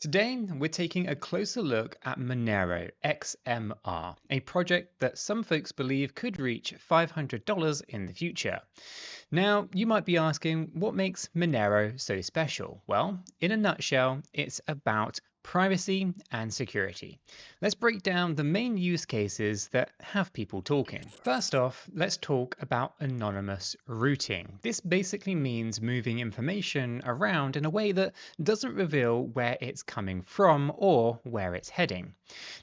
Today, we're taking a closer look at Monero XMR, a project that some folks believe could reach $500 in the future. Now, you might be asking, what makes Monero so special? Well, in a nutshell, it's about privacy and security. Let's break down the main use cases that have people talking. First off, let's talk about anonymous routing. This basically means moving information around in a way that doesn't reveal where it's coming from or where it's heading.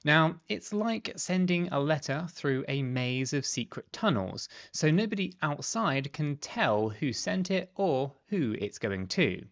Now, it's like sending a letter through a maze of secret tunnels, so nobody outside can tell who sent it or who it's going to.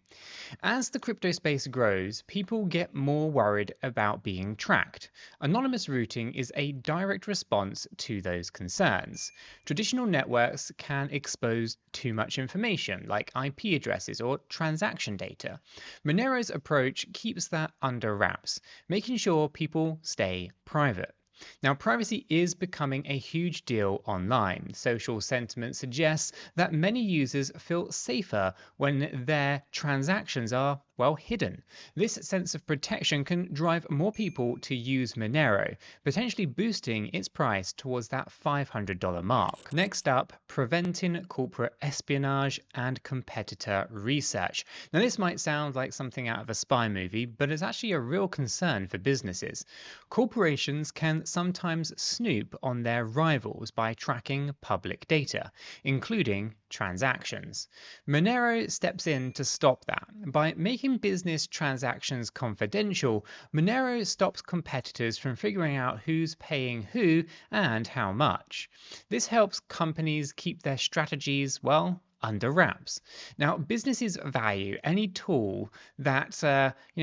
As the crypto space grows, people get more worried about being tracked. Anonymous routing is a direct response to those concerns. Traditional networks can expose too much information, like IP addresses or transaction data. Monero's approach keeps that under wraps, making sure people stay private. Now, privacy is becoming a huge deal online. Social sentiment suggests that many users feel safer when their transactions are, well, hidden. This sense of protection can drive more people to use Monero, potentially boosting its price towards that $500 mark. Next up, preventing corporate espionage and competitor research. Now, this might sound like something out of a spy movie, but it's actually a real concern for businesses. Corporations can sometimes snoop on their rivals by tracking public data, including transactions. Monero steps in to stop that. By making business transactions confidential, Monero stops competitors from figuring out who's paying who and how much. This helps companies keep their strategies, well, under wraps. Now, businesses value any tool that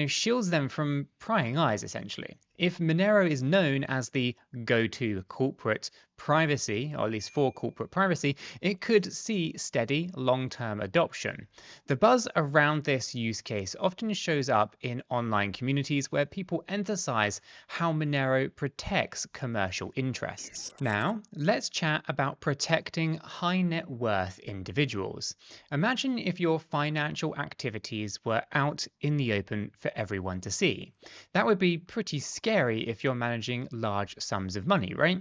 shields them from prying eyes, essentially. If Monero is known as the go-to corporate privacy, or at least for corporate privacy, it could see steady long-term adoption. The buzz around this use case often shows up in online communities where people emphasize how Monero protects commercial interests. Now, let's chat about protecting high net worth individuals. Imagine if your financial activities were out in the open for everyone to see. That would be pretty scary if you're managing large sums of money, right?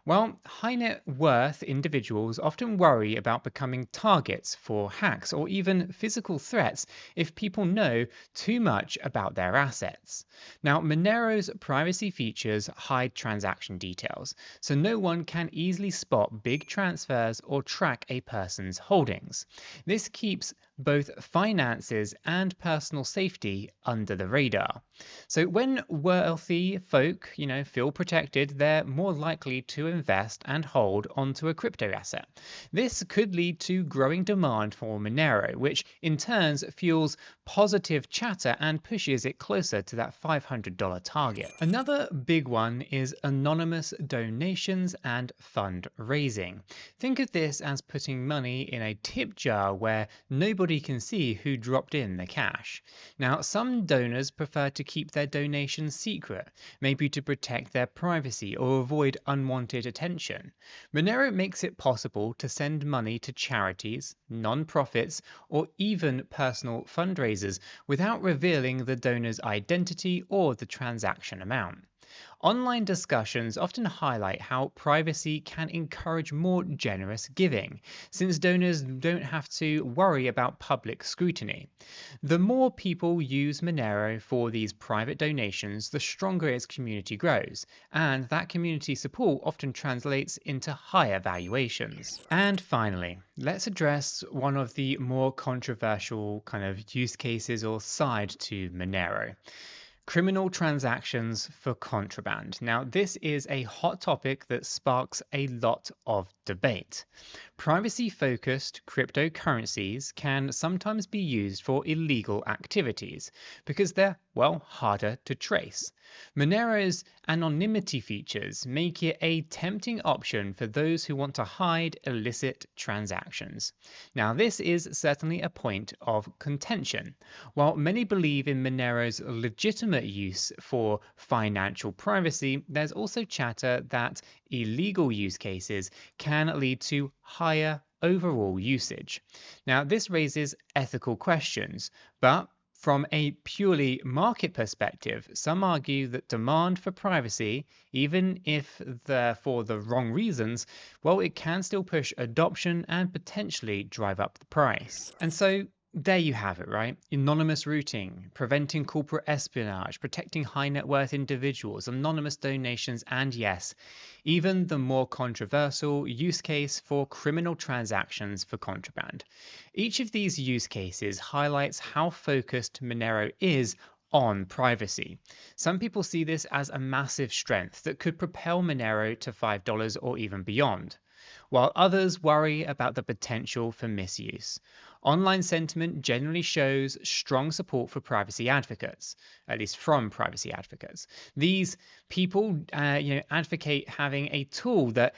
Well, high net worth individuals often worry about becoming targets for hacks or even physical threats if people know too much about their assets. Now, Monero's privacy features hide transaction details, so no one can easily spot big transfers or track a person's holdings. This keeps both finances and personal safety under the radar. So when wealthy folk, feel protected, they're more likely to invest and hold onto a crypto asset. This could lead to growing demand for Monero, which in turn fuels positive chatter and pushes it closer to that $500 target. Another big one is anonymous donations and fundraising. Think of this as putting money in a tip jar where nobody can see who dropped in the cash. Now, some donors prefer to keep their donations secret, maybe to protect their privacy or avoid unwanted attention. Monero makes it possible to send money to charities, non-profits, or even personal fundraisers without revealing the donor's identity or the transaction amount. Online discussions often highlight how privacy can encourage more generous giving, since donors don't have to worry about public scrutiny. The more people use Monero for these private donations, the stronger its community grows, and that community support often translates into higher valuations. And finally, let's address one of the more controversial kind of use cases or side to Monero. Criminal transactions for contraband. Now, this is a hot topic that sparks a lot of debate. Privacy-focused cryptocurrencies can sometimes be used for illegal activities because they're, well, harder to trace. Monero's anonymity features make it a tempting option for those who want to hide illicit transactions. Now, this is certainly a point of contention. While many believe in Monero's legitimate use for financial privacy, there's also chatter that illegal use cases can lead to higher overall usage. Now, this raises ethical questions, but From a purely market perspective, some argue that demand for privacy, even if they're for the wrong reasons, well, it can still push adoption and potentially drive up the price. And so there you have it, right? Anonymous routing, preventing corporate espionage, protecting high net worth individuals, anonymous donations, and yes, even the more controversial use case for criminal transactions for contraband. Each of these use cases highlights how focused Monero is on privacy. Some people see this as a massive strength that could propel Monero to $5 or even beyond, while others worry about the potential for misuse. Online sentiment generally shows strong support for privacy advocates, at least from privacy advocates. These people advocate having a tool that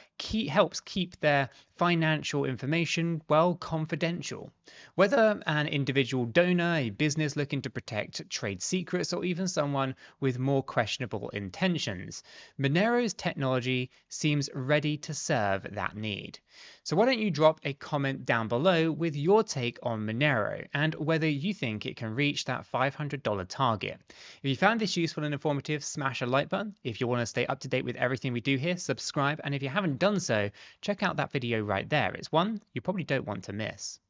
helps keep their financial information well confidential. Whether an individual donor, a business looking to protect trade secrets, or even someone with more questionable intentions, Monero's technology seems ready to serve that need. So why don't you drop a comment down below with your take on Monero and whether you think it can reach that $500 target. If you found this useful and informative, smash a like button. If you want to stay up to date with everything we do here, subscribe. And if you haven't done so, check out that video right there. It's one you probably don't want to miss.